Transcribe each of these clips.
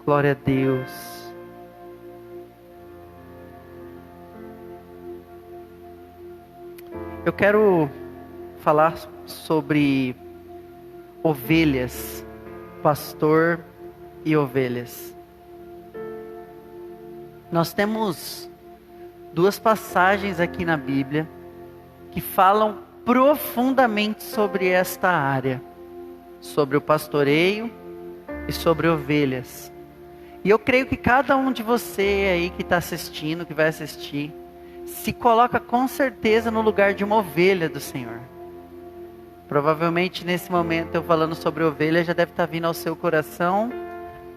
Glória a Deus. Eu quero falar sobre ovelhas, pastor e ovelhas. Nós temos duas passagens aqui na Bíblia que falam profundamente sobre esta área, sobre o pastoreio e sobre ovelhas. E eu creio que cada um de você aí que está assistindo, que vai assistir, se coloca com certeza no lugar de uma ovelha do Senhor. Provavelmente nesse momento eu falando sobre ovelha já deve estar vindo ao seu coração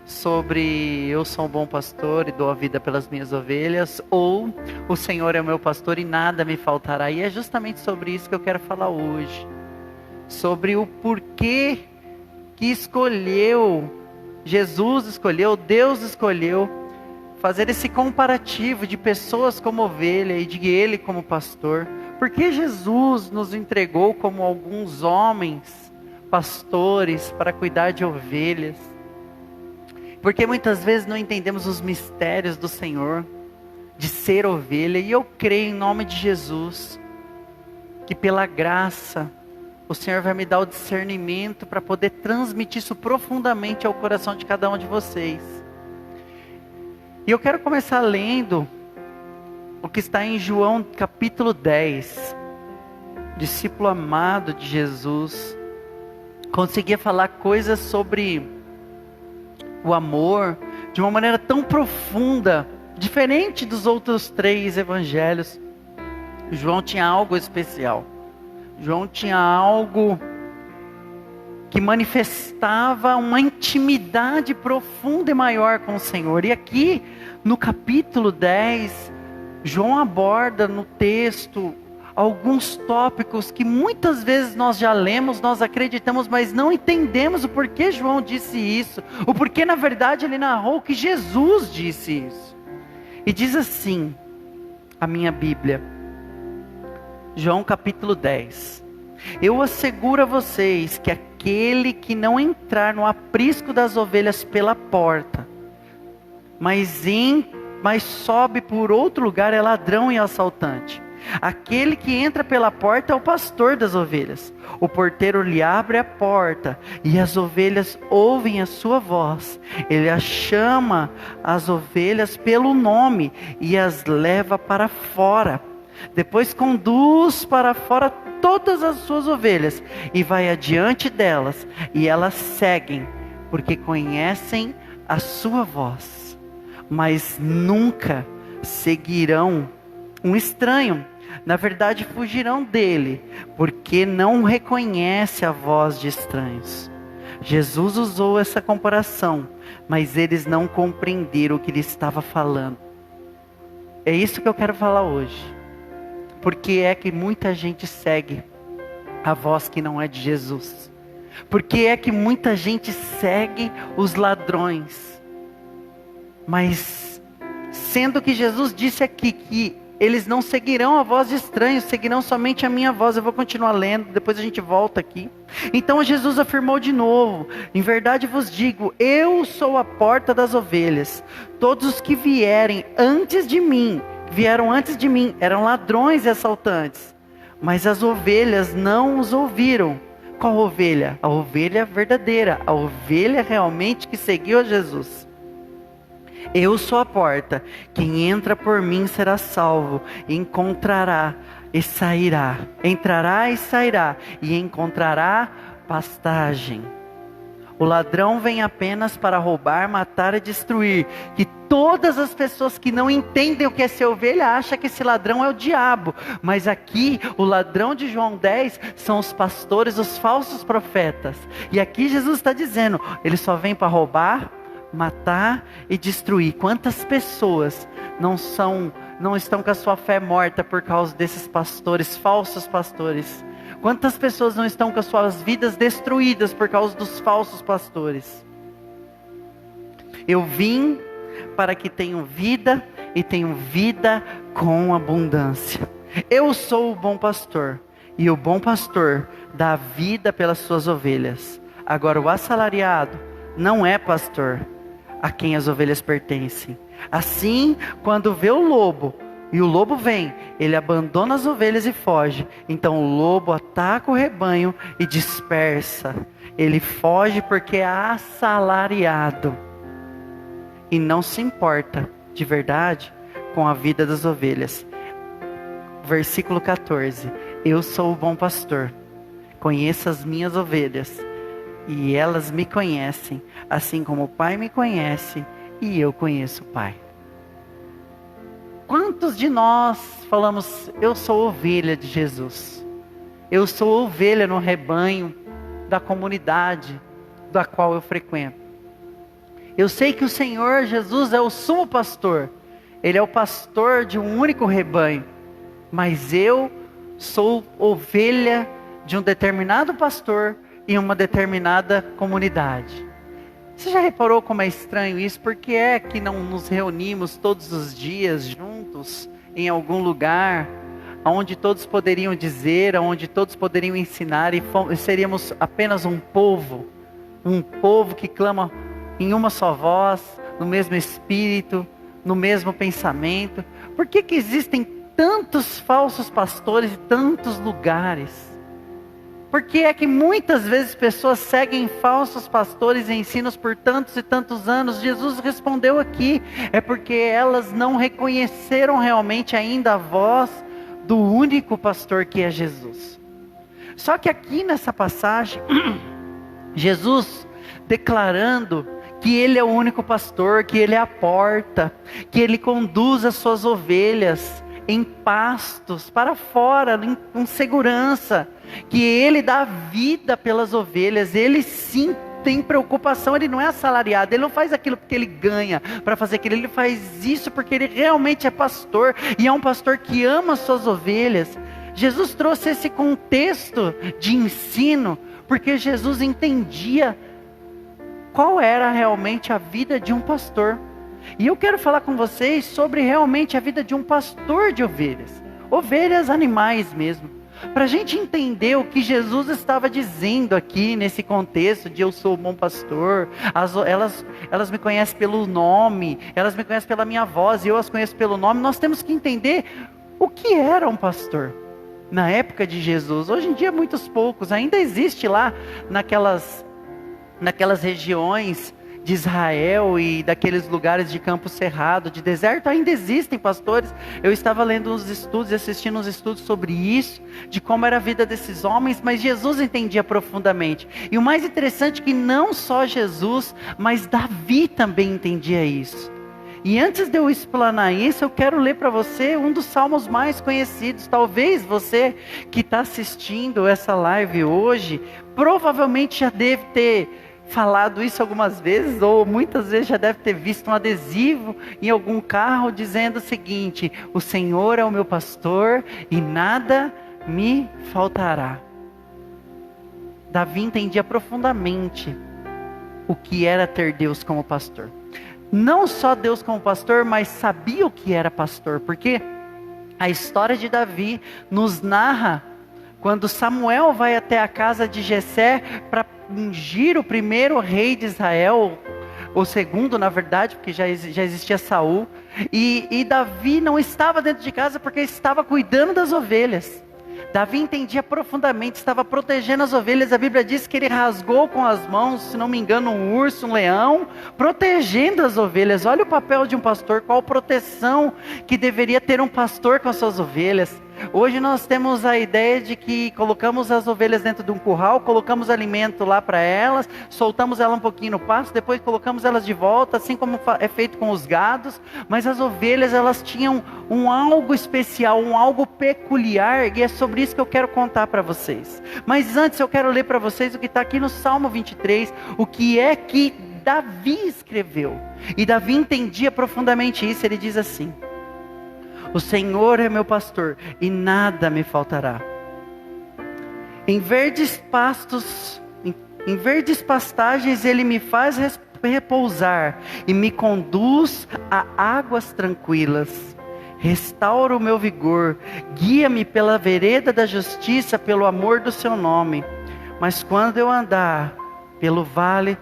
sobre eu sou um bom pastor e dou a vida pelas minhas ovelhas, ou o Senhor é o meu pastor e nada me faltará. E é justamente sobre isso que eu quero falar hoje, sobre o porquê que Jesus escolheu, Deus escolheu fazer esse comparativo de pessoas como ovelha e de Ele como pastor. Porque Jesus nos entregou como alguns homens, pastores, para cuidar de ovelhas. Porque muitas vezes não entendemos os mistérios do Senhor, de ser ovelha. E eu creio em nome de Jesus, que pela graça, o Senhor vai me dar o discernimento para poder transmitir isso profundamente ao coração de cada um de vocês. E eu quero começar lendo o que está em João capítulo 10. Discípulo amado de Jesus, conseguia falar coisas sobre o amor de uma maneira tão profunda, diferente dos outros 3 evangelhos. João tinha algo especial. João tinha algo que manifestava uma intimidade profunda e maior com o Senhor. E aqui no capítulo 10, João aborda no texto alguns tópicos que muitas vezes nós já lemos, nós acreditamos, mas não entendemos o porquê João disse isso. O porquê na verdade ele narrou que Jesus disse isso. E diz assim, a minha Bíblia, João capítulo 10. Eu asseguro a vocês que aquele que não entrar no aprisco das ovelhas pela porta, mas sobe por outro lugar é ladrão e assaltante. Aquele que entra pela porta é o pastor das ovelhas. O porteiro lhe abre a porta e as ovelhas ouvem a sua voz. Ele chama as ovelhas pelo nome e as leva para fora. Depois conduz para fora todas as suas ovelhas e vai adiante delas, e elas seguem, porque conhecem a sua voz. Mas nunca seguirão um estranho. Na verdade, fugirão dele, porque não reconhece a voz de estranhos. Jesus usou essa comparação, mas eles não compreenderam o que ele estava falando. É isso que eu quero falar hoje. Porque é que muita gente segue a voz que não é de Jesus? Porque é que muita gente segue os ladrões? Mas, sendo que Jesus disse aqui que eles não seguirão a voz de estranhos, seguirão somente a minha voz. Eu vou continuar lendo, depois a gente volta aqui. Então Jesus afirmou de novo: em verdade vos digo, eu sou a porta das ovelhas. Todos os que vieram antes de mim, eram ladrões e assaltantes, mas as ovelhas não os ouviram. Qual ovelha? A ovelha verdadeira, a ovelha realmente que seguiu a Jesus. Eu sou a porta, quem entra por mim será salvo, entrará e sairá, e encontrará pastagem. O ladrão vem apenas para roubar, matar e destruir. Que todas as pessoas que não entendem o que é ser ovelha acham que esse ladrão é o diabo. Mas aqui, o ladrão de João 10 são os pastores, os falsos profetas. E aqui Jesus está dizendo, ele só vem para roubar, matar e destruir. Quantas pessoas não estão com a sua fé morta por causa desses pastores, falsos pastores? Quantas pessoas não estão com as suas vidas destruídas por causa dos falsos pastores? Eu vim para que tenham vida e tenham vida com abundância. Eu sou o bom pastor, e o bom pastor dá a vida pelas suas ovelhas. Agora o assalariado não é pastor. a quem as ovelhas pertencem. Assim, quando vê o lobo, e o lobo vem, ele abandona as ovelhas e foge. Então o lobo ataca o rebanho e dispersa. Ele foge porque é assalariado e não se importa de verdade com a vida das ovelhas. Versículo 14: eu sou o bom pastor, conheço as minhas ovelhas e elas me conhecem, assim como o Pai me conhece e eu conheço o Pai. Quantos de nós falamos, eu sou ovelha de Jesus, eu sou ovelha no rebanho da comunidade da qual eu frequento? Eu sei que o Senhor Jesus é o sumo pastor, Ele é o pastor de um único rebanho, mas eu sou ovelha de um determinado pastor em uma determinada comunidade. Você já reparou como é estranho isso? Por que é que não nos reunimos todos os dias juntos em algum lugar, onde todos poderiam dizer, onde todos poderiam ensinar e seríamos apenas um povo que clama em uma só voz, no mesmo espírito, no mesmo pensamento? Por que que existem tantos falsos pastores e tantos lugares? Por que é que muitas vezes pessoas seguem falsos pastores e ensinos por tantos e tantos anos? Jesus respondeu aqui, é porque elas não reconheceram realmente ainda a voz do único pastor que é Jesus. Só que aqui nessa passagem, Jesus declarando que Ele é o único pastor, que Ele é a porta, que Ele conduz as suas ovelhas em pastos, para fora, com segurança, que Ele dá vida pelas ovelhas. Ele sim tem preocupação, Ele não é assalariado, Ele não faz aquilo porque Ele ganha para fazer aquilo, Ele faz isso porque Ele realmente é pastor, e é um pastor que ama as suas ovelhas. Jesus trouxe esse contexto de ensino, porque Jesus entendia qual era realmente a vida de um pastor. E eu quero falar com vocês sobre realmente a vida de um pastor de ovelhas. Ovelhas, animais mesmo. Para a gente entender o que Jesus estava dizendo aqui nesse contexto de eu sou o bom pastor. Elas me conhecem pelo nome, elas me conhecem pela minha voz e eu as conheço pelo nome. Nós temos que entender o que era um pastor na época de Jesus. Hoje em dia muitos poucos, ainda existe lá naquelas regiões de Israel e daqueles lugares de campo cerrado, de deserto, ainda existem pastores. Eu estava lendo uns estudos e assistindo uns estudos sobre isso, de como era a vida desses homens, mas Jesus entendia profundamente. E o mais interessante é que não só Jesus, mas Davi também entendia isso. E antes de eu explanar isso, eu quero ler para você um dos salmos mais conhecidos. Talvez você que está assistindo essa live hoje, provavelmente já deve ter falado isso algumas vezes, ou muitas vezes já deve ter visto um adesivo em algum carro dizendo o seguinte: o Senhor é o meu pastor e nada me faltará. Davi entendia profundamente o que era ter Deus como pastor. Não só Deus como pastor, mas sabia o que era pastor, porque a história de Davi nos narra quando Samuel vai até a casa de Jessé para ungir o primeiro rei de Israel, o segundo na verdade, porque já existia Saul, e Davi não estava dentro de casa porque estava cuidando das ovelhas. Davi entendia profundamente, estava protegendo as ovelhas. A Bíblia diz que ele rasgou com as mãos, se não me engano, um urso, um leão, protegendo as ovelhas. Olha o papel de um pastor, qual proteção que deveria ter um pastor com as suas ovelhas. Hoje nós temos a ideia de que colocamos as ovelhas dentro de um curral, colocamos alimento lá para elas, soltamos ela um pouquinho no pasto, depois colocamos elas de volta, assim como é feito com os gados. Mas as ovelhas, elas tinham um algo especial, um algo peculiar, e é sobre isso que eu quero contar para vocês. Mas antes eu quero ler para vocês o que está aqui no Salmo 23, o que é que Davi escreveu. E Davi entendia profundamente isso. Ele diz assim: o Senhor é meu pastor e nada me faltará. Em verdes pastagens Ele me faz repousar e me conduz a águas tranquilas. Restaura o meu vigor, guia-me pela vereda da justiça, pelo amor do seu nome. Mas quando eu andar pelo vale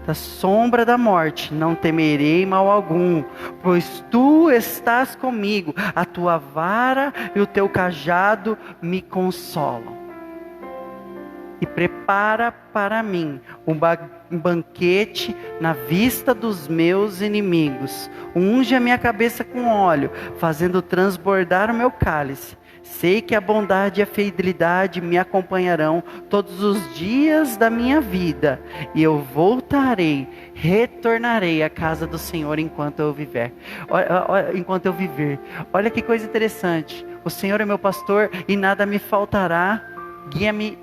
da sombra da morte, não temerei mal algum, pois tu estás comigo, a tua vara e o teu cajado me consolam. E prepara para mim um banquete na vista dos meus inimigos. Unge a minha cabeça com óleo, fazendo transbordar o meu cálice. Sei que a bondade e a fidelidade me acompanharão todos os dias da minha vida. E eu voltarei, retornarei à casa do Senhor enquanto eu viver. Olha que coisa interessante. O Senhor é meu pastor e nada me faltará. Guia-me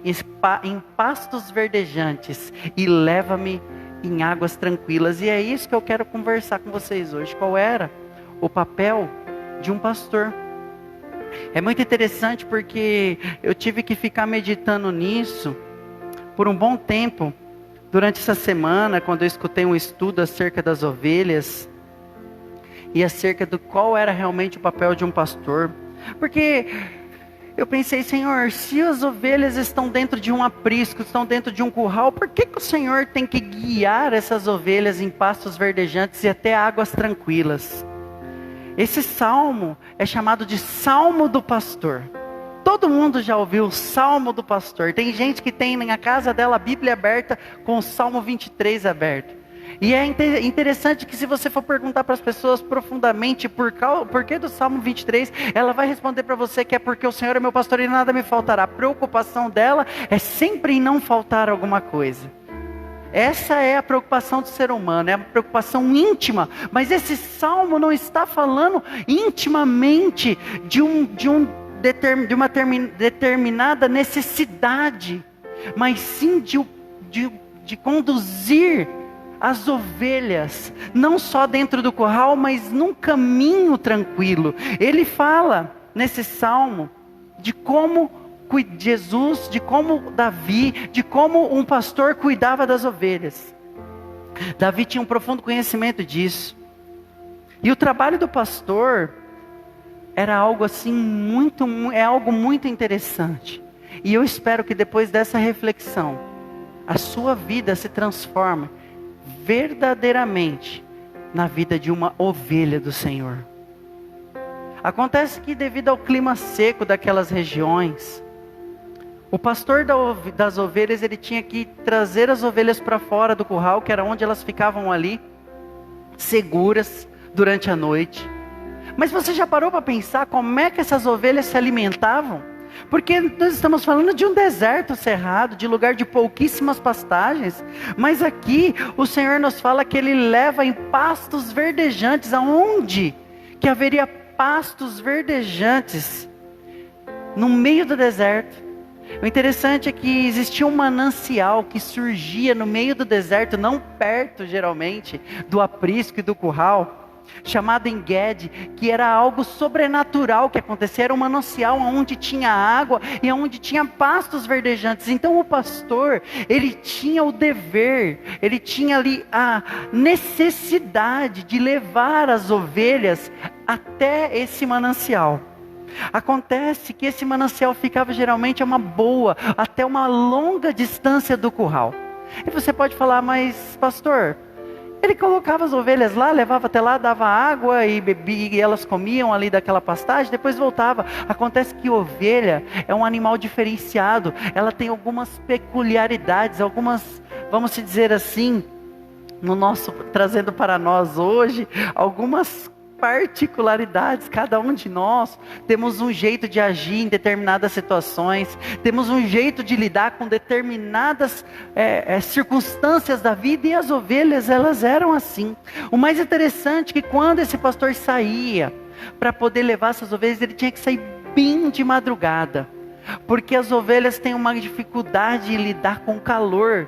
em pastos verdejantes e leva-me em águas tranquilas. E é isso que eu quero conversar com vocês hoje. Qual era o papel de um pastor? É muito interessante porque eu tive que ficar meditando nisso por um bom tempo. Durante essa semana, quando eu escutei um estudo acerca das ovelhas e acerca do qual era realmente o papel de um pastor. Porque eu pensei, Senhor, se as ovelhas estão dentro de um aprisco, estão dentro de um curral, por que o Senhor tem que guiar essas ovelhas em pastos verdejantes e até águas tranquilas? Esse salmo é chamado de Salmo do Pastor. Todo mundo já ouviu o Salmo do Pastor. Tem gente que tem na casa dela a Bíblia aberta com o Salmo 23 aberto. E é interessante que se você for perguntar para as pessoas profundamente por que do Salmo 23, ela vai responder para você que é porque o Senhor é meu pastor e nada me faltará. A preocupação dela é sempre em não faltar alguma coisa. Essa é a preocupação do ser humano, é a preocupação íntima. Mas esse salmo não está falando intimamente de uma determinada necessidade, mas sim de conduzir as ovelhas, não só dentro do curral, mas num caminho tranquilo. Ele fala nesse salmo de como Jesus, de como Davi, de como um pastor cuidava das ovelhas. Davi tinha um profundo conhecimento disso. E o trabalho do pastor era algo assim algo muito interessante. E eu espero que depois dessa reflexão, a sua vida se transforme verdadeiramente na vida de uma ovelha do Senhor. Acontece que devido ao clima seco daquelas regiões, o pastor das ovelhas, ele tinha que trazer as ovelhas para fora do curral, que era onde elas ficavam ali, seguras, durante a noite. Mas você já parou para pensar como é que essas ovelhas se alimentavam? Porque nós estamos falando de um deserto cerrado, de lugar de pouquíssimas pastagens. Mas aqui o Senhor nos fala que Ele leva em pastos verdejantes. Aonde que haveria pastos verdejantes? No meio do deserto. O interessante é que existia um manancial que surgia no meio do deserto, não perto geralmente do aprisco e do curral, chamado Engedi, que era algo sobrenatural que acontecia. Era um manancial onde tinha água e onde tinha pastos verdejantes. Então o pastor, ele tinha o dever, ele tinha ali a necessidade de levar as ovelhas até esse manancial. Acontece que esse manancial ficava geralmente até uma longa distância do curral. E você pode falar, mas pastor, ele colocava as ovelhas lá, levava até lá, dava água e bebia, e elas comiam ali daquela pastagem, depois voltava. Acontece que ovelha é um animal diferenciado, ela tem algumas peculiaridades, algumas, vamos dizer assim, trazendo para nós hoje, algumas particularidades. Cada um de nós temos um jeito de agir em determinadas situações, temos um jeito de lidar com determinadas circunstâncias da vida, e as ovelhas, elas eram assim. O mais interessante é que quando esse pastor saía para poder levar essas ovelhas, ele tinha que sair bem de madrugada, porque as ovelhas têm uma dificuldade em lidar com o calor.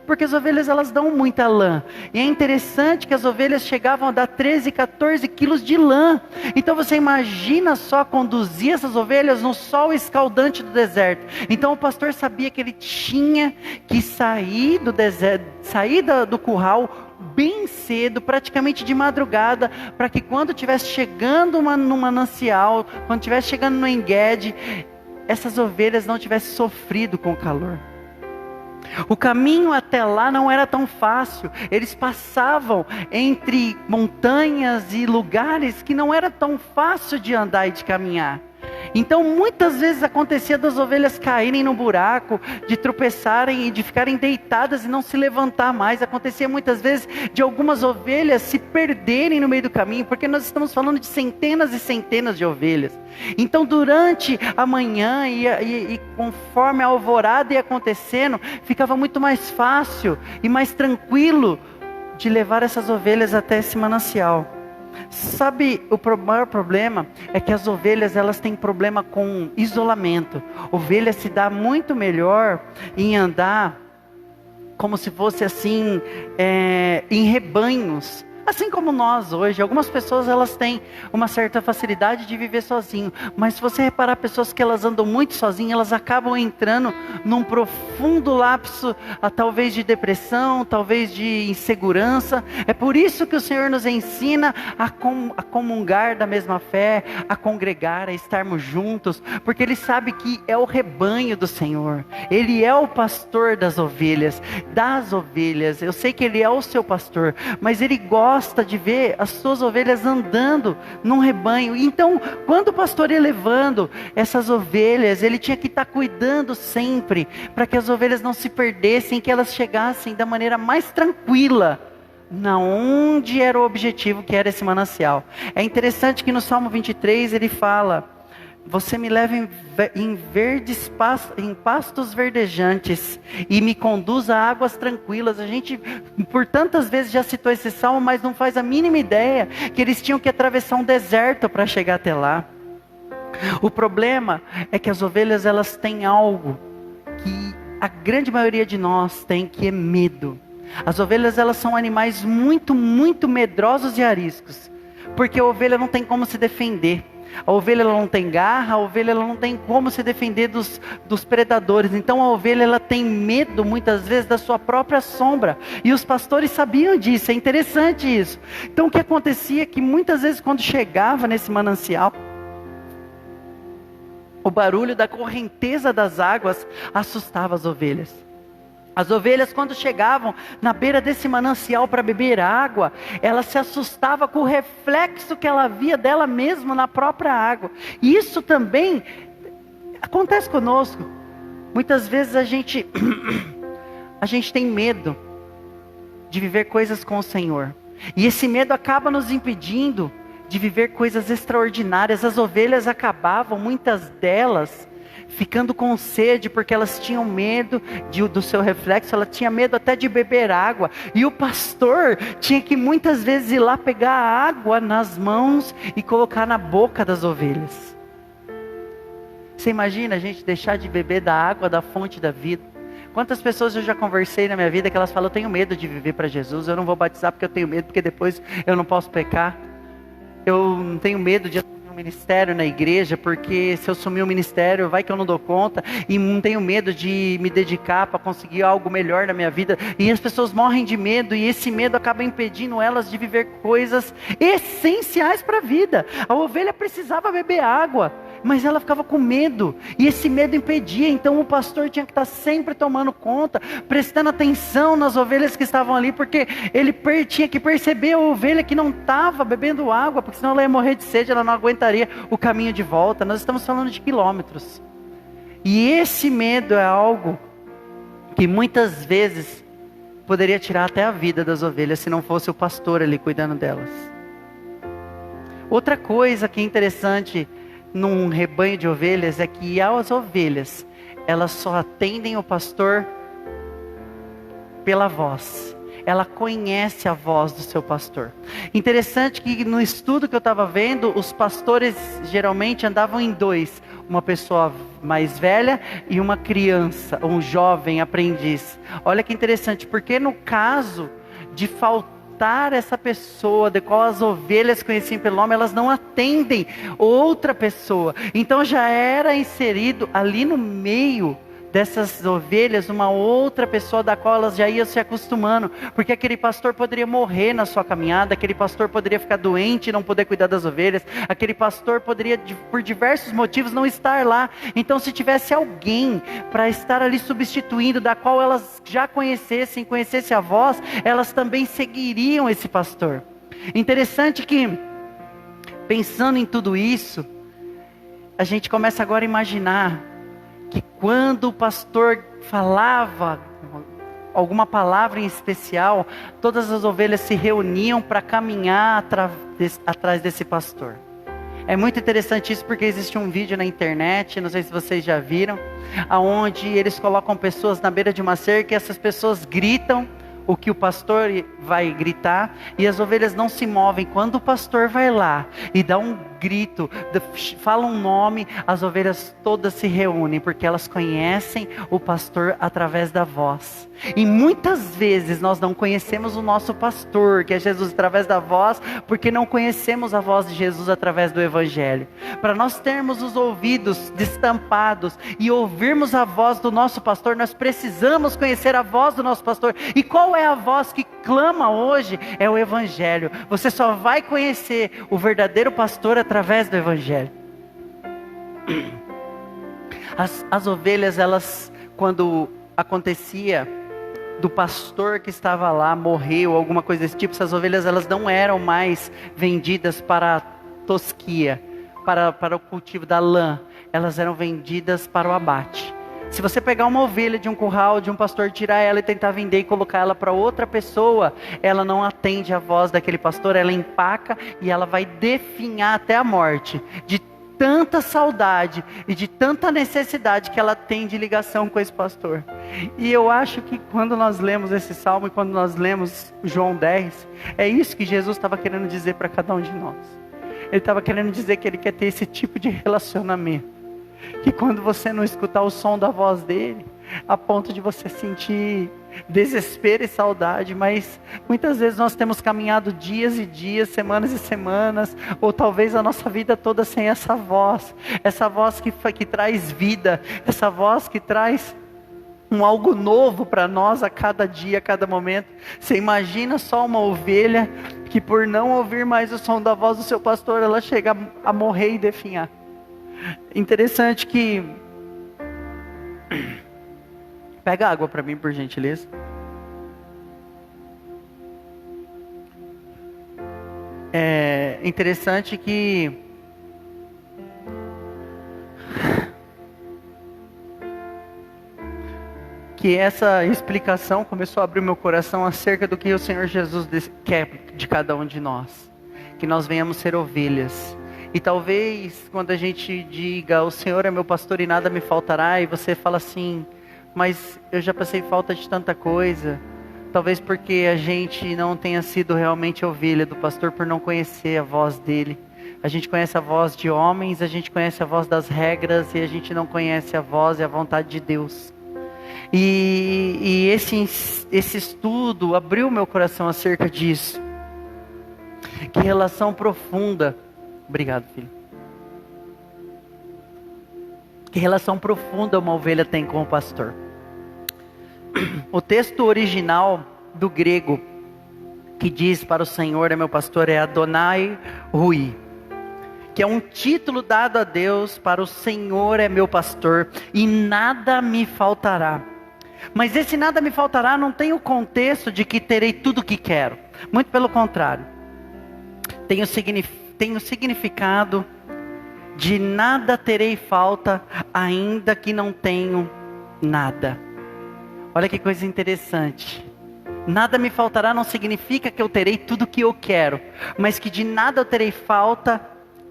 Porque as ovelhas, elas dão muita lã. E é interessante que as ovelhas chegavam a dar 13, 14 quilos de lã. Então você imagina só conduzir essas ovelhas no sol escaldante do deserto. Então o pastor sabia que ele tinha que sair do deserto, do curral bem cedo, praticamente de madrugada, para que quando estivesse chegando no manancial, quando estivesse chegando no Engedi, essas ovelhas não tivessem sofrido com o calor. O caminho até lá não era tão fácil. Eles passavam entre montanhas e lugares que não era tão fácil de andar e de caminhar. Então muitas vezes acontecia das ovelhas caírem no buraco, de tropeçarem e de ficarem deitadas e não se levantar mais. Acontecia muitas vezes de algumas ovelhas se perderem no meio do caminho, porque nós estamos falando de centenas e centenas de ovelhas. Então durante a manhã e conforme a alvorada ia acontecendo, ficava muito mais fácil e mais tranquilo de levar essas ovelhas até esse manancial. Sabe, o maior problema é que as ovelhas, elas têm problema com isolamento. Ovelha se dá muito melhor em andar como se fosse assim, em rebanhos. Assim como nós hoje, algumas pessoas elas têm uma certa facilidade de viver sozinho, mas se você reparar, pessoas que elas andam muito sozinhas, elas acabam entrando num profundo lapso, talvez de depressão, talvez de insegurança. É por isso que o Senhor nos ensina a comungar da mesma fé, a congregar, a estarmos juntos, porque Ele sabe que é o rebanho do Senhor, Ele é o pastor das ovelhas. Eu sei que Ele é o seu pastor, mas Ele gosta de ver as suas ovelhas andando num rebanho. Então, quando o pastor ia levando essas ovelhas, ele tinha que estar cuidando sempre, para que as ovelhas não se perdessem, que elas chegassem da maneira mais tranquila, na onde era o objetivo, que era esse manancial. É interessante que no Salmo 23 ele fala: você me leva em pastos verdejantes e me conduz a águas tranquilas. A gente por tantas vezes já citou esse salmo, mas não faz a mínima ideia que eles tinham que atravessar um deserto para chegar até lá. O problema é que as ovelhas, elas têm algo que a grande maioria de nós tem, que é medo. As ovelhas, elas são animais muito, muito medrosos e ariscos, porque a ovelha não tem como se defender. A ovelha, ela não tem garra, a ovelha, ela não tem como se defender dos predadores. Então a ovelha, ela tem medo muitas vezes da sua própria sombra, e os pastores sabiam disso. É interessante isso. Então o que acontecia é que muitas vezes, quando chegava nesse manancial, o barulho da correnteza das águas assustava as ovelhas. As ovelhas, quando chegavam na beira desse manancial para beber água, ela se assustava com o reflexo que ela via dela mesma na própria água. E isso também acontece conosco. Muitas vezes a gente tem medo de viver coisas com o Senhor, e esse medo acaba nos impedindo de viver coisas extraordinárias. As ovelhas acabavam, muitas delas, ficando com sede, porque elas tinham medo do seu reflexo, ela tinha medo até de beber água, e o pastor tinha que muitas vezes ir lá pegar a água nas mãos e colocar na boca das ovelhas. Você imagina a gente deixar de beber da água da fonte da vida? Quantas pessoas eu já conversei na minha vida que elas falam: eu tenho medo de viver para Jesus, eu não vou batizar porque eu tenho medo, porque depois eu não posso pecar. Eu não tenho medo de ministério na igreja, porque se eu sumir o ministério, vai que eu não dou conta, e não tenho medo de me dedicar para conseguir algo melhor na minha vida. E as pessoas morrem de medo, e esse medo acaba impedindo elas de viver coisas essenciais para a vida. A ovelha precisava beber água, mas ela ficava com medo, e esse medo impedia. Então o pastor tinha que estar sempre tomando conta, prestando atenção nas ovelhas que estavam ali, porque ele tinha que perceber a ovelha que não estava bebendo água, porque senão ela ia morrer de sede, ela não aguentaria o caminho de volta. Nós estamos falando de quilômetros, e esse medo é algo que muitas vezes poderia tirar até a vida das ovelhas, se não fosse o pastor ali cuidando delas. Outra coisa que é interessante num rebanho de ovelhas é que as ovelhas, elas só atendem o pastor pela voz. Ela conhece a voz do seu pastor. Interessante que no estudo que eu estava vendo, os pastores geralmente andavam em dois: uma pessoa mais velha e uma criança, um jovem aprendiz. Olha que interessante, porque no caso de faltar essa pessoa, de qual as ovelhas conheciam pelo nome, elas não atendem outra pessoa. Então já era inserido ali no meio dessas ovelhas uma outra pessoa da qual elas já iam se acostumando, porque aquele pastor poderia morrer na sua caminhada, aquele pastor poderia ficar doente e não poder cuidar das ovelhas, aquele pastor poderia por diversos motivos não estar lá. Então se tivesse alguém para estar ali substituindo, da qual elas já conhecessem a voz, elas também seguiriam esse pastor. Interessante que, pensando em tudo isso, a gente começa agora a imaginar que quando o pastor falava alguma palavra em especial, todas as ovelhas se reuniam para caminhar atrás desse pastor. É muito interessante isso, porque existe um vídeo na internet, não sei se vocês já viram, onde eles colocam pessoas na beira de uma cerca e essas pessoas gritam o que o pastor vai gritar, e as ovelhas não se movem. Quando o pastor vai lá e dá um grito, fala um nome, as ovelhas todas se reúnem, porque elas conhecem o pastor através da voz. E muitas vezes nós não conhecemos o nosso pastor, que é Jesus, através da voz, porque não conhecemos a voz de Jesus através do Evangelho. Para nós termos os ouvidos destampados e ouvirmos a voz do nosso pastor, nós precisamos conhecer a voz do nosso pastor. E qual é a voz que clama hoje? É o Evangelho. Você só vai conhecer o verdadeiro pastor através do Evangelho. As ovelhas, elas, quando acontecia do pastor que estava lá morreu, alguma coisa desse tipo, essas ovelhas, elas não eram mais vendidas para a tosquia, para o cultivo da lã, elas eram vendidas para o abate. Se você pegar uma ovelha de um curral, de um pastor, tirar ela e tentar vender e colocar ela para outra pessoa, ela não atende a voz daquele pastor, ela empaca e ela vai definhar até a morte, de tanta saudade e de tanta necessidade que ela tem de ligação com esse pastor. E eu acho que quando nós lemos esse salmo e quando nós lemos João 10, é isso que Jesus estava querendo dizer para cada um de nós. Ele estava querendo dizer que Ele quer ter esse tipo de relacionamento, que quando você não escutar o som da voz dele, a ponto de você sentir desespero e saudade, mas muitas vezes nós temos caminhado dias e dias, semanas e semanas, ou talvez a nossa vida toda sem essa voz que traz vida, essa voz que traz algo novo para nós a cada dia, a cada momento. Você imagina só uma ovelha que, por não ouvir mais o som da voz do seu pastor, ela chega a morrer e definhar. Interessante que... Pega água para mim, por gentileza. É interessante que essa explicação começou a abrir meu coração acerca do que o Senhor Jesus quer de cada um de nós. Que nós venhamos ser ovelhas. E talvez quando a gente diga, o Senhor é meu pastor e nada me faltará, e você fala assim, mas eu já passei falta de tanta coisa. Talvez porque a gente não tenha sido realmente ovelha do pastor, por não conhecer a voz dele. A gente conhece a voz de homens, a gente conhece a voz das regras, e a gente não conhece a voz e a vontade de Deus. E esse estudo abriu meu coração acerca disso. Que relação profunda. Obrigado, filho. Que relação profunda uma ovelha tem com o pastor. O texto original do grego que diz para o Senhor é meu pastor é Adonai Rui, que é um título dado a Deus para o Senhor é meu pastor e nada me faltará. Mas esse nada me faltará não tem o contexto de que terei tudo o que quero. Muito pelo contrário. Tem o significado de nada terei falta, ainda que não tenho nada. Olha que coisa interessante. Nada me faltará não significa que eu terei tudo o que eu quero, mas que de nada eu terei falta,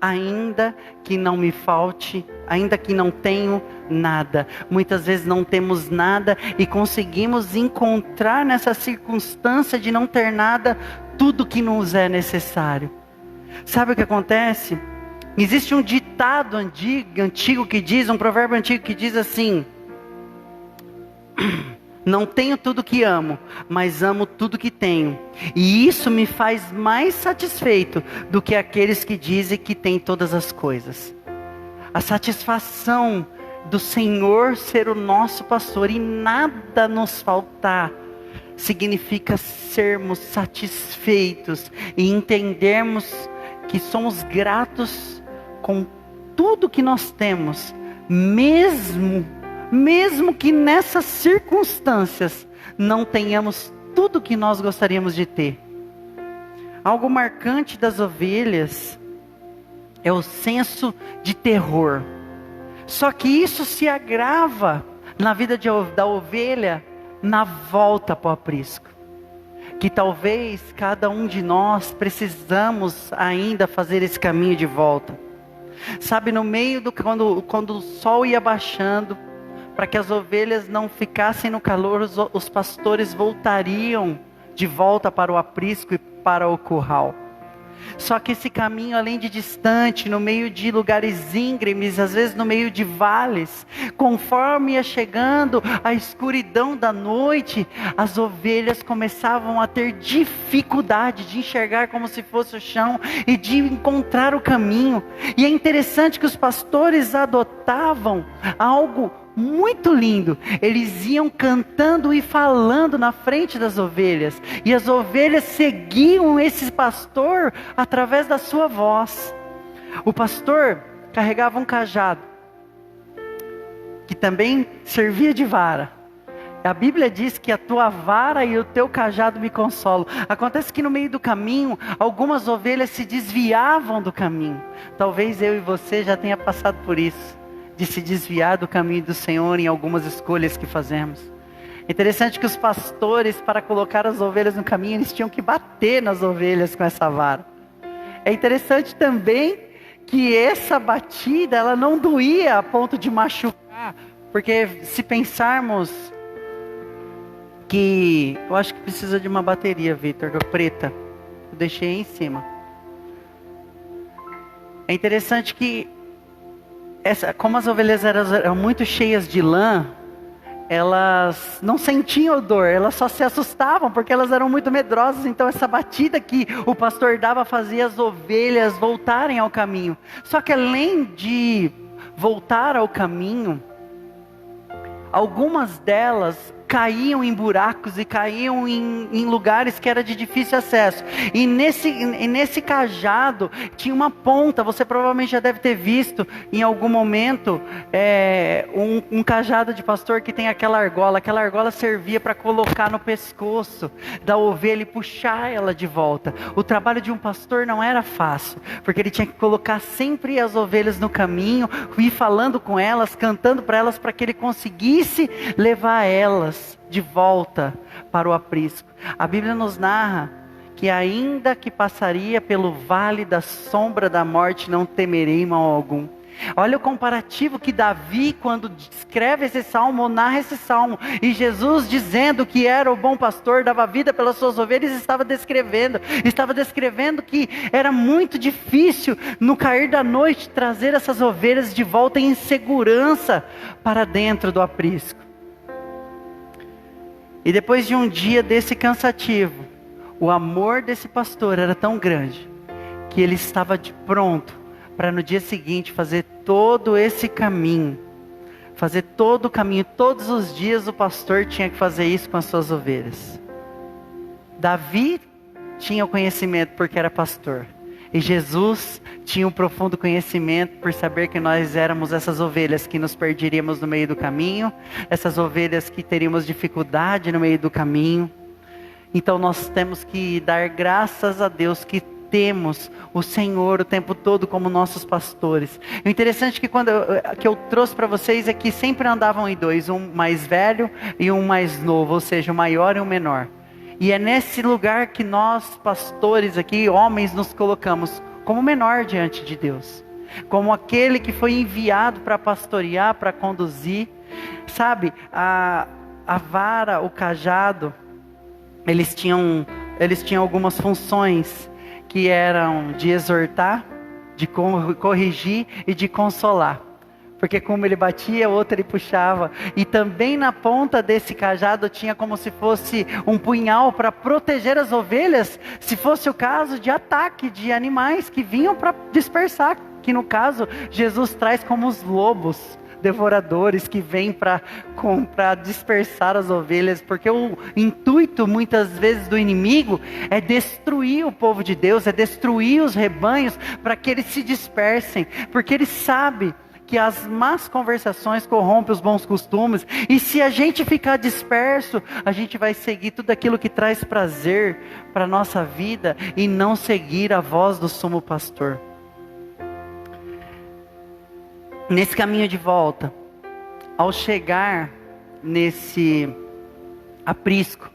ainda que não me falte, ainda que não tenho nada. Muitas vezes não temos nada e conseguimos encontrar nessa circunstância de não ter nada, tudo que nos é necessário. Sabe o que acontece? Existe um ditado antigo que diz, um provérbio antigo que diz assim: não tenho tudo que amo, mas amo tudo que tenho. E isso me faz mais satisfeito do que aqueles que dizem que têm todas as coisas. A satisfação do Senhor ser o nosso pastor e nada nos faltar, significa sermos satisfeitos e entendermos que somos gratos com tudo que nós temos, mesmo que nessas circunstâncias não tenhamos tudo que nós gostaríamos de ter. Algo marcante das ovelhas é o senso de terror. Só que isso se agrava na vida da ovelha na volta para o aprisco. Que talvez cada um de nós precisamos ainda fazer esse caminho de volta. Sabe, no meio quando o sol ia baixando, para que as ovelhas não ficassem no calor, os pastores voltariam de volta para o aprisco e para o curral. Só que esse caminho, além de distante, no meio de lugares íngremes, às vezes no meio de vales, conforme ia chegando a escuridão da noite, as ovelhas começavam a ter dificuldade de enxergar como se fosse o chão e de encontrar o caminho. E é interessante que os pastores adotavam algo muito lindo. Eles iam cantando e falando na frente das ovelhas, e as ovelhas seguiam esse pastor através da sua voz. O pastor carregava um cajado, que também servia de vara. A Bíblia diz que a tua vara e o teu cajado me consolam. Acontece que no meio do caminho, algumas ovelhas se desviavam do caminho. Talvez eu e você já tenha passado por isso, de se desviar do caminho do Senhor em algumas escolhas que fazemos. É interessante que os pastores, para colocar as ovelhas no caminho, eles tinham que bater nas ovelhas com essa vara. É interessante também que essa batida, ela não doía a ponto de machucar, porque se pensarmos que... Eu acho que precisa de uma bateria, Vitor, preta. Eu deixei aí em cima. É interessante que como as ovelhas eram muito cheias de lã, elas não sentiam dor, elas só se assustavam, porque elas eram muito medrosas. Então essa batida que o pastor dava fazia as ovelhas voltarem ao caminho. Só que além de voltar ao caminho, algumas delas caíam em buracos e caíam em lugares que era de difícil acesso. E nesse cajado tinha uma ponta. Você provavelmente já deve ter visto em algum momento um cajado de pastor que tem aquela argola. Aquela argola servia para colocar no pescoço da ovelha e puxar ela de volta. O trabalho de um pastor não era fácil, porque ele tinha que colocar sempre as ovelhas no caminho, ir falando com elas, cantando para elas, para que ele conseguisse levar elas de volta para o aprisco. A Bíblia nos narra que ainda que passaria pelo vale da sombra da morte, não temerei mal algum. Olha o comparativo que Davi, quando escreve esse salmo, narra esse salmo. E Jesus, dizendo que era o bom pastor, dava vida pelas suas ovelhas, estava descrevendo que era muito difícil, no cair da noite, trazer essas ovelhas de volta em segurança para dentro do aprisco. E depois de um dia desse cansativo, o amor desse pastor era tão grande, que ele estava pronto para no dia seguinte fazer todo esse caminho. Fazer todo o caminho, todos os dias o pastor tinha que fazer isso com as suas ovelhas. Davi tinha o conhecimento porque era pastor. E Jesus tinha um profundo conhecimento por saber que nós éramos essas ovelhas que nos perderíamos no meio do caminho, essas ovelhas que teríamos dificuldade no meio do caminho. Então nós temos que dar graças a Deus que temos o Senhor o tempo todo como nossos pastores. O interessante que que eu trouxe para vocês é que sempre andavam em dois, um mais velho e um mais novo, ou seja, o maior e o menor. E é nesse lugar que nós, pastores aqui, homens, nos colocamos como menor diante de Deus. Como aquele que foi enviado para pastorear, para conduzir. Sabe, a vara, o cajado, eles tinham algumas funções que eram de exortar, de corrigir e de consolar. Porque como ele batia, o outro ele puxava. E também na ponta desse cajado tinha como se fosse um punhal para proteger as ovelhas, se fosse o caso de ataque de animais que vinham para dispersar. Que no caso, Jesus traz como os lobos devoradores que vêm para dispersar as ovelhas, porque o intuito muitas vezes do inimigo é destruir o povo de Deus, é destruir os rebanhos para que eles se dispersem, porque ele sabe que as más conversações corrompem os bons costumes, e se a gente ficar disperso, a gente vai seguir tudo aquilo que traz prazer para a nossa vida, e não seguir a voz do sumo pastor. Nesse caminho de volta, ao chegar nesse aprisco,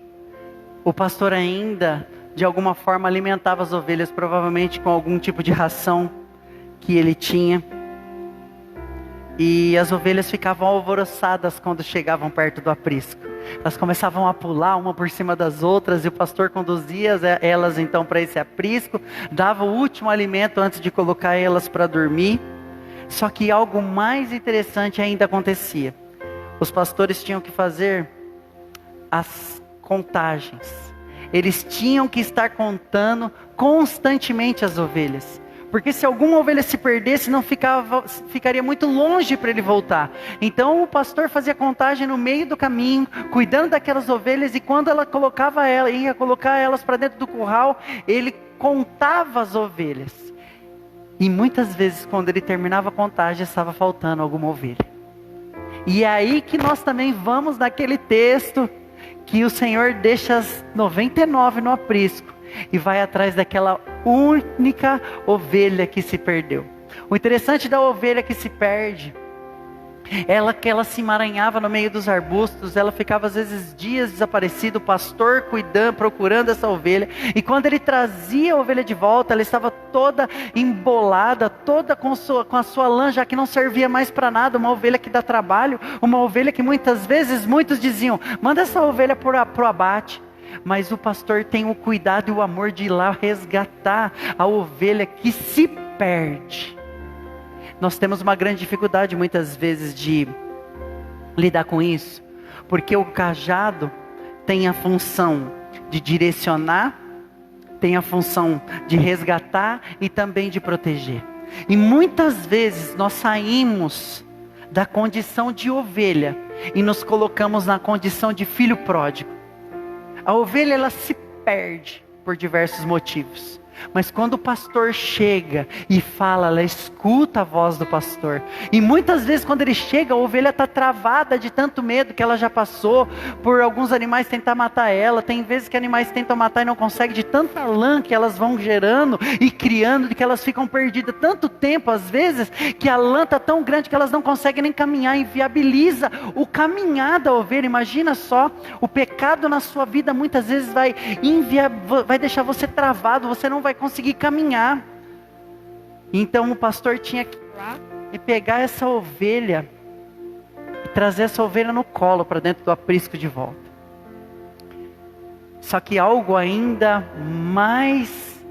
o pastor ainda, de alguma forma, alimentava as ovelhas, provavelmente com algum tipo de ração que ele tinha. E as ovelhas ficavam alvoroçadas quando chegavam perto do aprisco. Elas começavam a pular uma por cima das outras, e o pastor conduzia elas então para esse aprisco, dava o último alimento antes de colocar elas para dormir. Só que algo mais interessante ainda acontecia. Os pastores tinham que fazer as contagens. Eles tinham que estar contando constantemente as ovelhas. Porque se alguma ovelha se perdesse, ficaria muito longe para ele voltar. Então o pastor fazia contagem no meio do caminho, cuidando daquelas ovelhas, e quando ia colocar elas para dentro do curral, ele contava as ovelhas. E muitas vezes, quando ele terminava a contagem, estava faltando alguma ovelha. E é aí que nós também vamos naquele texto que o Senhor deixa as 99 no aprisco e vai atrás daquela única ovelha que se perdeu. O interessante da ovelha que se perde, que ela se emaranhava no meio dos arbustos, ela ficava às vezes dias desaparecida, o pastor cuidando, procurando essa ovelha, e quando ele trazia a ovelha de volta, ela estava toda embolada, toda com a sua lã, já que não servia mais para nada, uma ovelha que dá trabalho, uma ovelha que muitas vezes, muitos diziam, manda essa ovelha para o abate. Mas o pastor tem o cuidado e o amor de ir lá resgatar a ovelha que se perde. Nós temos uma grande dificuldade muitas vezes de lidar com isso, porque o cajado tem a função de direcionar, tem a função de resgatar e também de proteger. E muitas vezes nós saímos da condição de ovelha e nos colocamos na condição de filho pródigo. A ovelha, ela se perde por diversos motivos. Mas quando o pastor chega e fala, ela escuta a voz do pastor. E muitas vezes quando ele chega, a ovelha está travada de tanto medo que ela já passou por alguns animais tentar matar ela. Tem vezes que animais tentam matar e não conseguem, de tanta lã que elas vão gerando e criando, de que elas ficam perdidas tanto tempo, às vezes, que a lã está tão grande que elas não conseguem nem caminhar, inviabiliza o caminhar da ovelha. Imagina só, o pecado na sua vida muitas vezes vai deixar você travado, você não vai conseguir caminhar. Então o pastor tinha que ir lá e pegar essa ovelha e trazer essa ovelha no colo para dentro do aprisco de volta. Só que algo ainda mais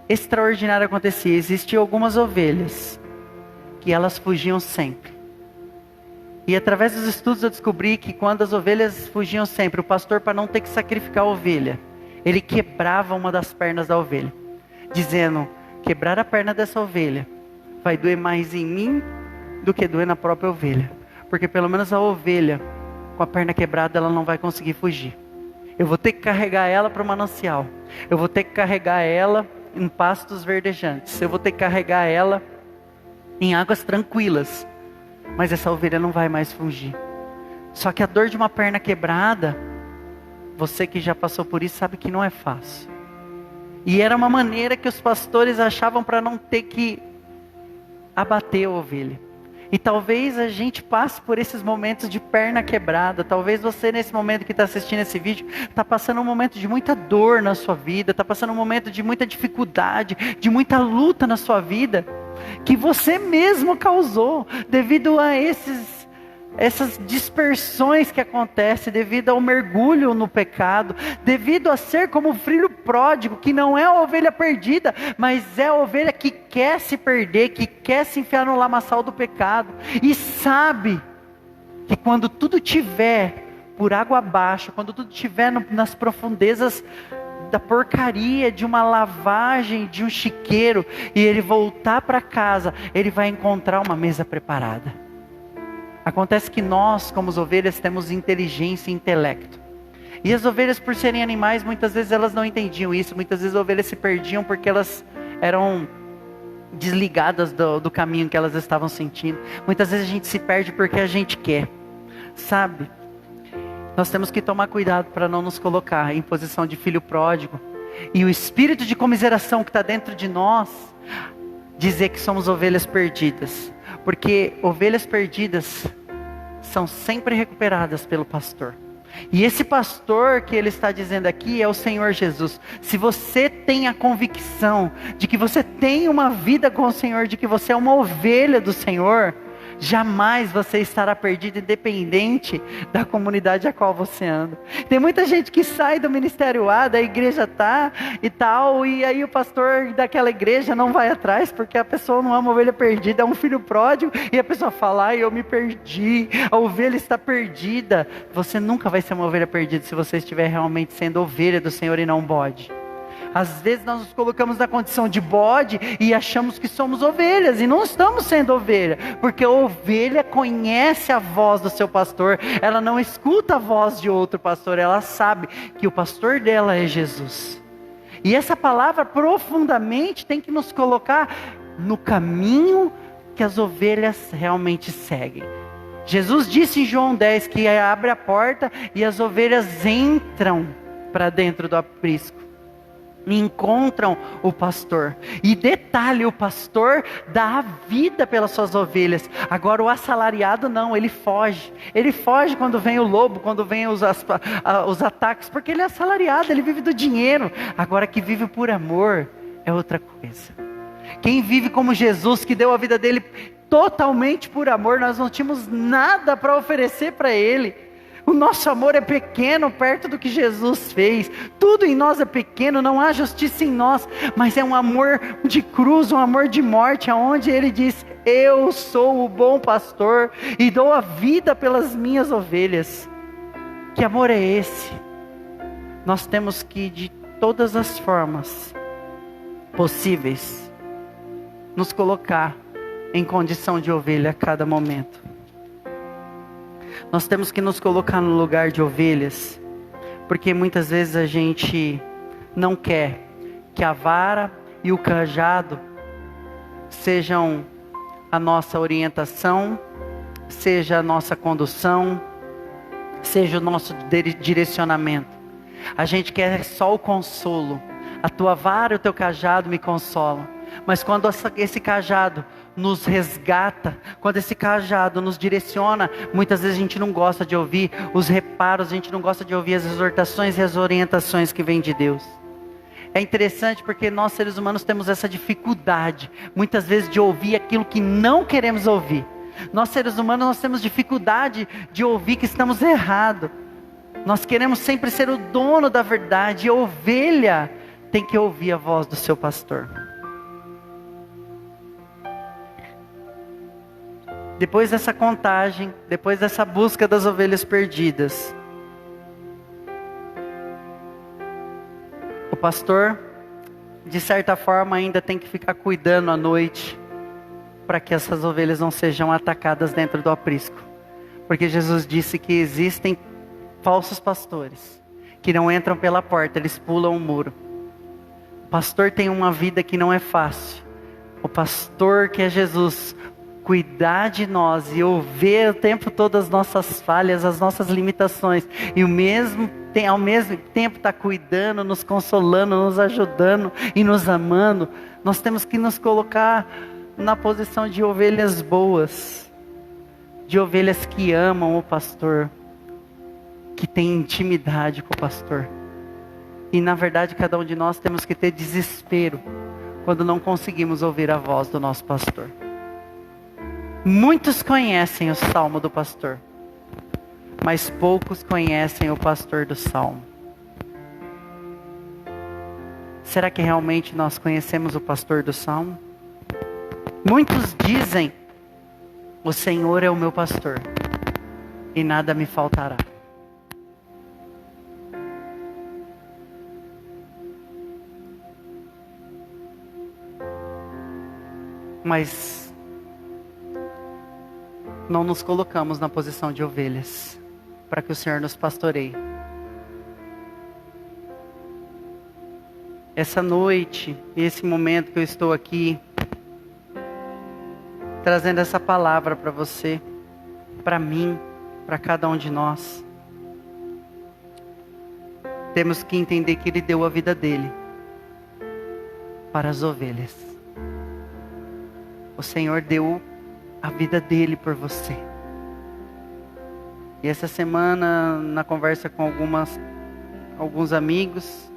extraordinário acontecia. Existiam algumas ovelhas que elas fugiam sempre. E através dos estudos eu descobri que quando as ovelhas fugiam sempre, o pastor, para não ter que sacrificar a ovelha, ele quebrava uma das pernas da ovelha, dizendo, quebrar a perna dessa ovelha vai doer mais em mim do que doer na própria ovelha. Porque pelo menos a ovelha, com a perna quebrada, ela não vai conseguir fugir. Eu vou ter que carregar ela para o manancial. Eu vou ter que carregar ela em pastos verdejantes. Eu vou ter que carregar ela em águas tranquilas. Mas essa ovelha não vai mais fugir. Só que a dor de uma perna quebrada, você que já passou por isso sabe que não é fácil. E era uma maneira que os pastores achavam para não ter que abater a ovelha. E talvez a gente passe por esses momentos de perna quebrada. Talvez você, nesse momento que está assistindo esse vídeo, está passando um momento de muita dor na sua vida, está passando um momento de muita dificuldade, de muita luta na sua vida, que você mesmo causou, devido a essas dispersões que acontecem, devido ao mergulho no pecado, devido a ser como o filho pródigo, que não é a ovelha perdida, mas é a ovelha que quer se perder, que quer se enfiar no lamaçal do pecado, e sabe que quando tudo tiver por água abaixo, quando tudo tiver nas profundezas da porcaria, de uma lavagem, de um chiqueiro, e ele voltar para casa, ele vai encontrar uma mesa preparada. Acontece que nós, como as ovelhas, temos inteligência e intelecto. E as ovelhas, por serem animais, muitas vezes elas não entendiam isso. Muitas vezes as ovelhas se perdiam porque elas eram desligadas do caminho que elas estavam sentindo. Muitas vezes a gente se perde porque a gente quer, sabe? Nós temos que tomar cuidado para não nos colocar em posição de filho pródigo. E o espírito de comiseração que está dentro de nós, dizer que somos ovelhas perdidas. Porque ovelhas perdidas são sempre recuperadas pelo pastor. E esse pastor que ele está dizendo aqui é o Senhor Jesus. Se você tem a convicção de que você tem uma vida com o Senhor, de que você é uma ovelha do Senhor, jamais você estará perdido, independente da comunidade a qual você anda. Tem muita gente que sai do ministério A, da igreja tá e tal, e aí o pastor daquela igreja não vai atrás, porque a pessoa não é uma ovelha perdida, é um filho pródigo, e a pessoa fala, eu me perdi, a ovelha está perdida. Você nunca vai ser uma ovelha perdida se você estiver realmente sendo ovelha do Senhor e não bode. Às vezes nós nos colocamos na condição de bode e achamos que somos ovelhas, e não estamos sendo ovelha, porque a ovelha conhece a voz do seu pastor, ela não escuta a voz de outro pastor, ela sabe que o pastor dela é Jesus. E essa palavra profundamente tem que nos colocar no caminho que as ovelhas realmente seguem. Jesus disse em João 10 que abre a porta e as ovelhas entram para dentro do aprisco. Encontram o pastor. E detalhe, o pastor dá a vida pelas suas ovelhas. Agora o assalariado não, ele foge. Ele foge quando vem o lobo, quando vem os ataques, porque ele é assalariado, ele vive do dinheiro. Agora que vive por amor é outra coisa. Quem vive como Jesus, que deu a vida dele totalmente por amor, nós não tínhamos nada para oferecer para ele. O nosso amor é pequeno perto do que Jesus fez. Tudo em nós é pequeno, não há justiça em nós. Mas é um amor de cruz, um amor de morte, onde Ele diz, eu sou o bom pastor e dou a vida pelas minhas ovelhas. Que amor é esse? Nós temos que, de todas as formas possíveis, nos colocar em condição de ovelha a cada momento. Nós temos que nos colocar no lugar de ovelhas, porque muitas vezes a gente não quer que a vara e o cajado sejam a nossa orientação, seja a nossa condução, seja o nosso direcionamento. A gente quer só o consolo. A tua vara e o teu cajado me consolam. Mas quando esse cajado nos resgata, quando esse cajado nos direciona, muitas vezes a gente não gosta de ouvir os reparos, a gente não gosta de ouvir as exortações e as orientações que vêm de Deus. É interessante porque nós seres humanos temos essa dificuldade, muitas vezes, de ouvir aquilo que não queremos ouvir. Nós seres humanos, nós temos dificuldade de ouvir que estamos errados. Nós queremos sempre ser o dono da verdade, e a ovelha tem que ouvir a voz do seu pastor. Depois dessa contagem, depois dessa busca das ovelhas perdidas, o pastor, de certa forma, ainda tem que ficar cuidando à noite, para que essas ovelhas não sejam atacadas dentro do aprisco. Porque Jesus disse que existem falsos pastores, que não entram pela porta, eles pulam o muro. O pastor tem uma vida que não é fácil. O pastor, que é Jesus, cuidar de nós e ouvir o tempo todo as nossas falhas, as nossas limitações, e ao mesmo tempo está cuidando, nos consolando, nos ajudando e nos amando. Nós temos que nos colocar na posição de ovelhas boas, de ovelhas que amam o pastor, que tem intimidade com o pastor. E na verdade cada um de nós temos que ter desespero quando não conseguimos ouvir a voz do nosso pastor. Muitos conhecem o salmo do pastor, mas poucos conhecem o pastor do salmo. Será que realmente nós conhecemos o pastor do salmo? Muitos dizem, o Senhor é o meu pastor, e nada me faltará. Mas não nos colocamos na posição de ovelhas, para que o Senhor nos pastoreie. Essa noite, esse momento que eu estou aqui, trazendo essa palavra para você, para mim, para cada um de nós, temos que entender que Ele deu a vida dele para as ovelhas. O Senhor deu a vida dele por você. E essa semana, na conversa com alguns amigos,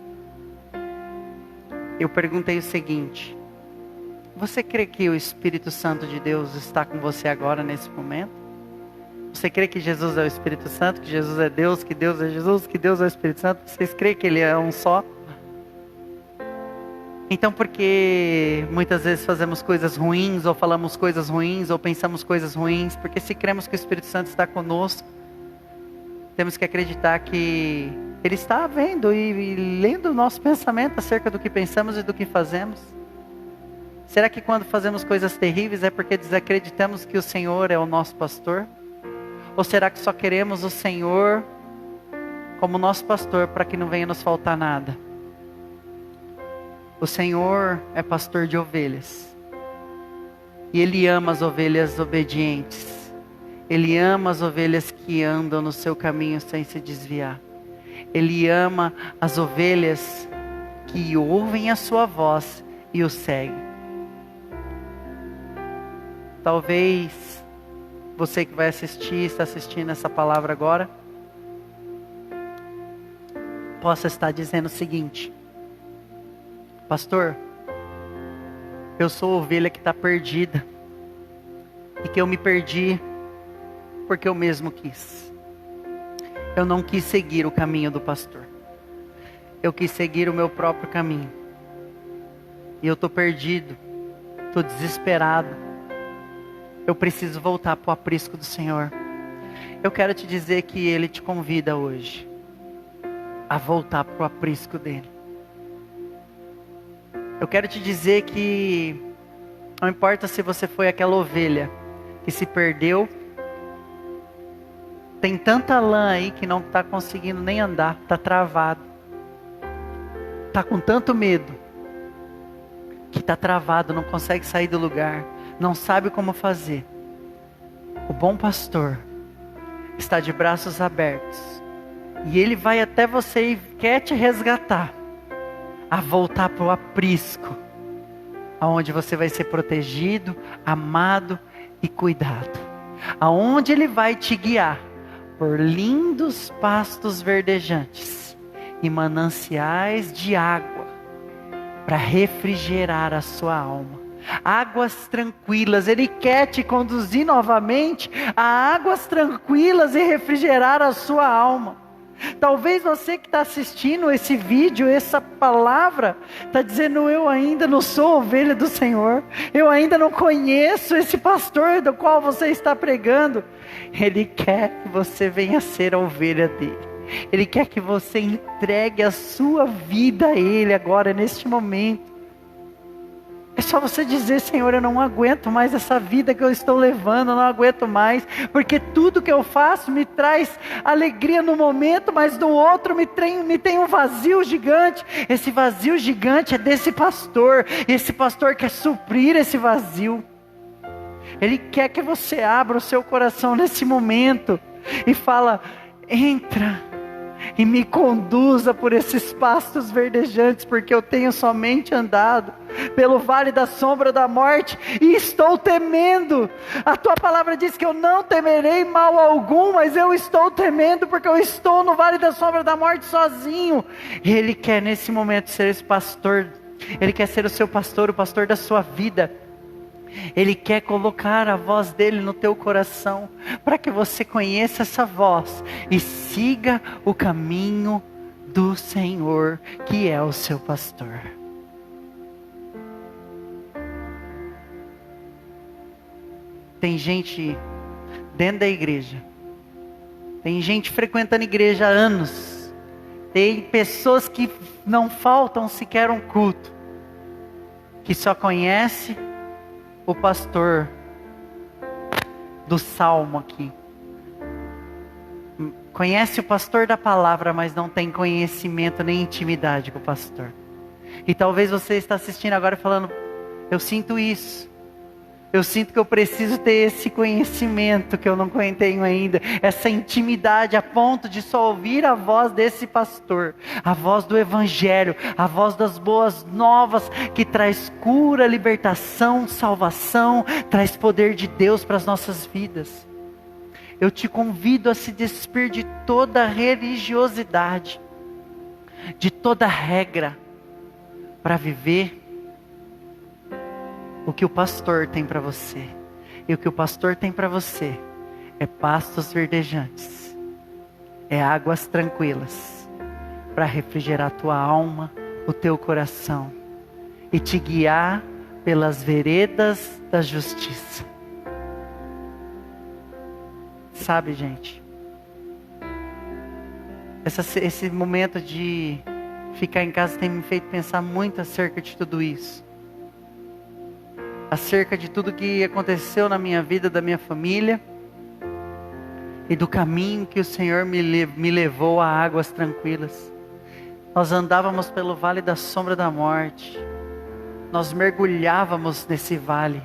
eu perguntei o seguinte: você crê que o Espírito Santo de Deus está com você agora, nesse momento? Você crê que Jesus é o Espírito Santo, que Jesus é Deus, que Deus é Jesus, que Deus é o Espírito Santo? Vocês creem que Ele é um só? Então, por que muitas vezes fazemos coisas ruins, ou falamos coisas ruins, ou pensamos coisas ruins? Porque se cremos que o Espírito Santo está conosco, temos que acreditar que Ele está vendo e lendo o nosso pensamento acerca do que pensamos e do que fazemos. Será que quando fazemos coisas terríveis é porque desacreditamos que o Senhor é o nosso pastor? Ou será que só queremos o Senhor como nosso pastor para que não venha nos faltar nada? O Senhor é pastor de ovelhas. E Ele ama as ovelhas obedientes. Ele ama as ovelhas que andam no seu caminho sem se desviar. Ele ama as ovelhas que ouvem a sua voz e o seguem. Talvez você que vai assistir, está assistindo essa palavra agora, possa estar dizendo o seguinte: pastor, eu sou a ovelha que está perdida, e que eu me perdi porque eu mesmo quis. Eu não quis seguir o caminho do pastor, eu quis seguir o meu próprio caminho, e eu estou perdido, estou desesperado. Eu preciso voltar para o aprisco do Senhor. Eu quero te dizer que Ele te convida hoje a voltar para o aprisco dEle. Eu quero te dizer que não importa se você foi aquela ovelha que se perdeu. Tem tanta lã aí que não está conseguindo nem andar, está travado. Está com tanto medo que está travado, não consegue sair do lugar. Não sabe como fazer. O bom pastor está de braços abertos. E Ele vai até você e quer te resgatar. A voltar para o aprisco. Aonde você vai ser protegido, amado e cuidado. Aonde Ele vai te guiar por lindos pastos verdejantes. E mananciais de água. Para refrigerar a sua alma. Águas tranquilas, Ele quer te conduzir novamente a águas tranquilas e refrigerar a sua alma. Talvez você que está assistindo esse vídeo, essa palavra, está dizendo: eu ainda não sou ovelha do Senhor, eu ainda não conheço esse pastor do qual você está pregando. Ele quer que você venha ser a ovelha dele. Ele quer que você entregue a sua vida a Ele agora, neste momento. É só você dizer: Senhor, eu não aguento mais essa vida que eu estou levando, eu não aguento mais, porque tudo que eu faço me traz alegria no momento, mas no outro me tem um vazio gigante. Esse vazio gigante é desse pastor, esse pastor quer suprir esse vazio. Ele quer que você abra o seu coração nesse momento e fala: entra e me conduza por esses pastos verdejantes, porque eu tenho somente andado pelo vale da sombra da morte, e estou temendo. A tua palavra diz que eu não temerei mal algum, mas eu estou temendo, porque eu estou no vale da sombra da morte sozinho. Ele quer nesse momento ser esse pastor, Ele quer ser o seu pastor, o pastor da sua vida. Ele quer colocar a voz dele no teu coração, para que você conheça essa voz e siga o caminho do Senhor, que é o seu pastor. Tem gente dentro da igreja, tem gente frequentando a igreja há anos, tem pessoas que não faltam sequer um culto, que só conhece o pastor do salmo aqui. Conhece o pastor da palavra, mas não tem conhecimento nem intimidade com o pastor. E talvez você está assistindo agora falando, eu sinto isso. Eu sinto que eu preciso ter esse conhecimento que eu não tenho ainda. Essa intimidade a ponto de só ouvir a voz desse pastor. A voz do evangelho. A voz das boas novas que traz cura, libertação, salvação. Traz poder de Deus para as nossas vidas. Eu te convido a se despir de toda religiosidade. De toda regra. Para viver o que o pastor tem para você. E o que o pastor tem para você é pastos verdejantes. É águas tranquilas. Para refrigerar a tua alma, o teu coração. E te guiar pelas veredas da justiça. Sabe, gente? Esse momento de ficar em casa tem me feito pensar muito acerca de tudo isso. Acerca de tudo que aconteceu na minha vida, da minha família. E do caminho que o Senhor me levou a águas tranquilas. Nós andávamos pelo vale da sombra da morte. Nós mergulhávamos nesse vale.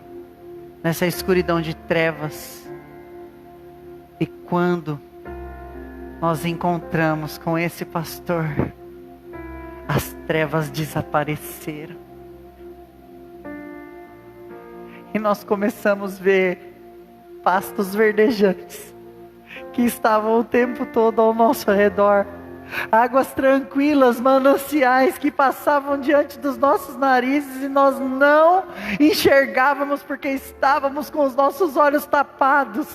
Nessa escuridão de trevas. E quando nós encontramos com esse pastor, as trevas desapareceram. E nós começamos a ver pastos verdejantes que estavam o tempo todo ao nosso redor. Águas tranquilas, mananciais que passavam diante dos nossos narizes e nós não enxergávamos porque estávamos com os nossos olhos tapados.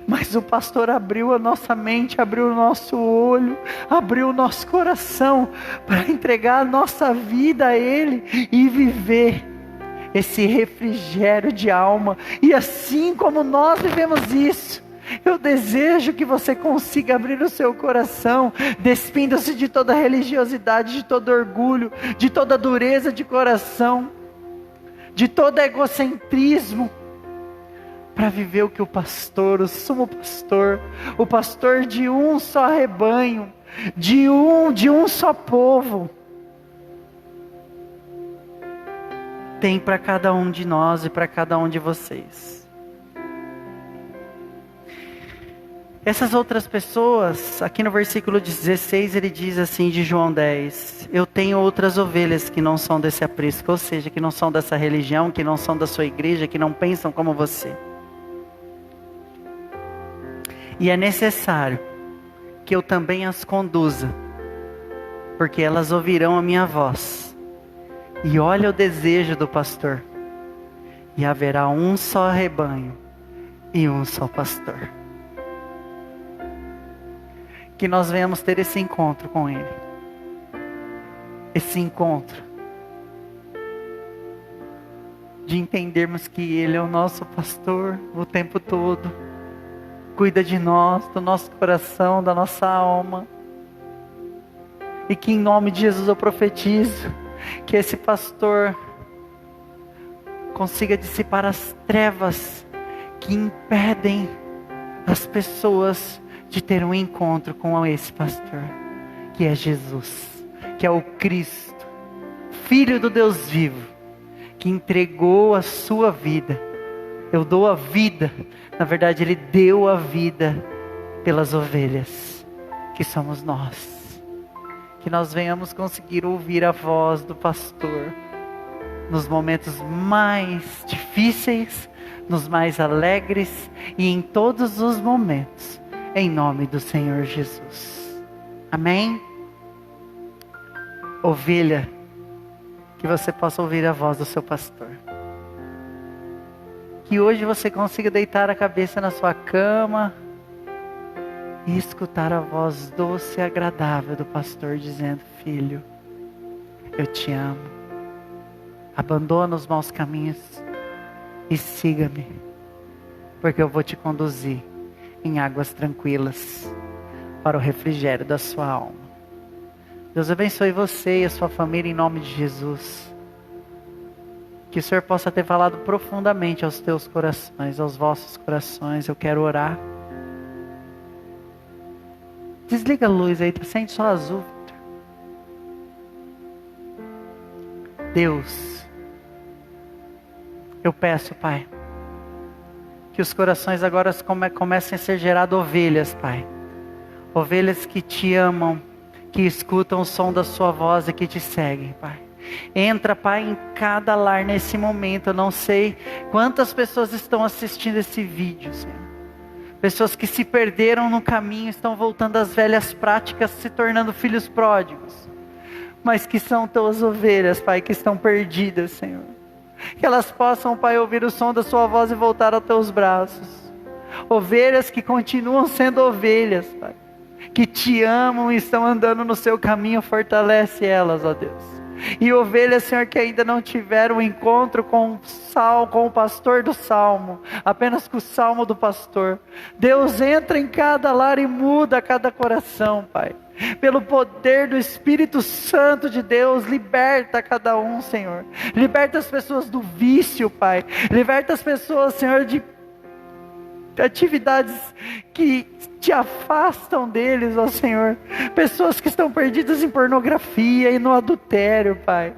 Mas o pastor abriu a nossa mente, abriu o nosso olho, abriu o nosso coração para entregar a nossa vida a Ele e viver esse refrigério de alma. E assim como nós vivemos isso, eu desejo que você consiga abrir o seu coração, despindo-se de toda religiosidade, de todo orgulho, de toda dureza de coração, de todo egocentrismo, para viver o que o pastor, o sumo pastor, o pastor de um só rebanho, de um só povo, tem para cada um de nós e para cada um de vocês. Essas outras pessoas, aqui no versículo 16 ele diz assim de João 10, eu tenho outras ovelhas que não são desse aprisco, ou seja, que não são dessa religião, que não são da sua igreja, que não pensam como você. E é necessário que eu também as conduza, porque elas ouvirão a minha voz. E olha o desejo do pastor. E haverá um só rebanho e um só pastor. Que nós venhamos ter esse encontro com Ele. Esse encontro. De entendermos que Ele é o nosso pastor o tempo todo. Cuida de nós, do nosso coração, da nossa alma. E que em nome de Jesus eu profetizo que esse pastor consiga dissipar as trevas que impedem as pessoas de ter um encontro com esse pastor, que é Jesus, que é o Cristo, Filho do Deus vivo, que entregou a sua vida. Eu dou a vida, na verdade Ele deu a vida pelas ovelhas, que somos nós. Que nós venhamos conseguir ouvir a voz do pastor nos momentos mais difíceis, nos mais alegres e em todos os momentos, em nome do Senhor Jesus. Amém? Ovelha, que você possa ouvir a voz do seu pastor. Que hoje você consiga deitar a cabeça na sua cama e escutar a voz doce e agradável do pastor dizendo: filho, eu te amo. Abandona os maus caminhos e siga-me, porque eu vou te conduzir em águas tranquilas para o refrigério da sua alma. Deus abençoe você e a sua família em nome de Jesus. Que o Senhor possa ter falado profundamente aos teus corações, aos vossos corações. Eu quero orar. Desliga a luz aí, acende só azul, Victor. Deus, eu peço, Pai, que os corações agora comecem a ser gerados ovelhas, Pai. Ovelhas que te amam, que escutam o som da sua voz e que te seguem, Pai. Entra, Pai, em cada lar nesse momento. Eu não sei quantas pessoas estão assistindo esse vídeo, Senhor. Pessoas que se perderam no caminho, estão voltando às velhas práticas, se tornando filhos pródigos. Mas que são tuas ovelhas, Pai, que estão perdidas, Senhor. Que elas possam, Pai, ouvir o som da sua voz e voltar aos teus braços. Ovelhas que continuam sendo ovelhas, Pai. Que te amam e estão andando no seu caminho, fortalece elas, ó Deus. E ovelhas, Senhor, que ainda não tiveram um encontro com o pastor do Salmo, apenas com o Salmo do pastor. Deus, entra em cada lar e muda cada coração, Pai. Pelo poder do Espírito Santo de Deus, liberta cada um, Senhor. Liberta as pessoas do vício, Pai. Liberta as pessoas, Senhor, de atividades que te afastam deles, ó Senhor. Pessoas que estão perdidas em pornografia e no adultério, Pai.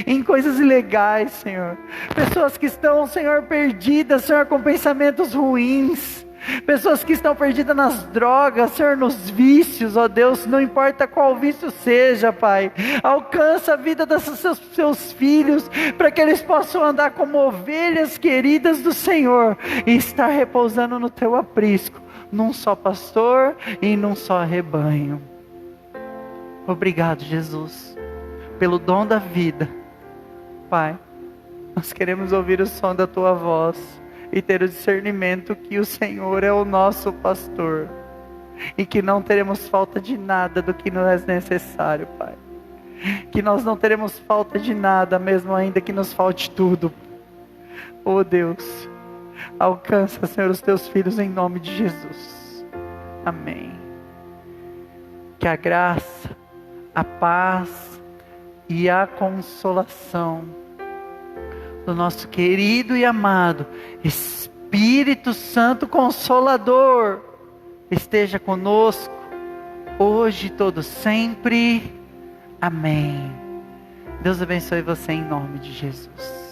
Em coisas ilegais, Senhor. Pessoas que estão, Senhor, perdidas, Senhor, com pensamentos ruins. Pessoas que estão perdidas nas drogas, Senhor, nos vícios, ó Deus, não importa qual vício seja, Pai. Alcança a vida desses seus filhos, para que eles possam andar como ovelhas queridas do Senhor, e estar repousando no teu aprisco, num só pastor e num só rebanho. Obrigado, Jesus, pelo dom da vida. Pai, nós queremos ouvir o som da tua voz, e ter o discernimento que o Senhor é o nosso pastor, e que não teremos falta de nada do que nos é necessário, Pai. Que nós não teremos falta de nada, mesmo ainda que nos falte tudo. Oh Deus, alcança, Senhor, os teus filhos em nome de Jesus. Amém. Que a graça, a paz e a consolação do nosso querido e amado Espírito Santo Consolador esteja conosco, hoje e todo sempre. Amém. Deus abençoe você em nome de Jesus.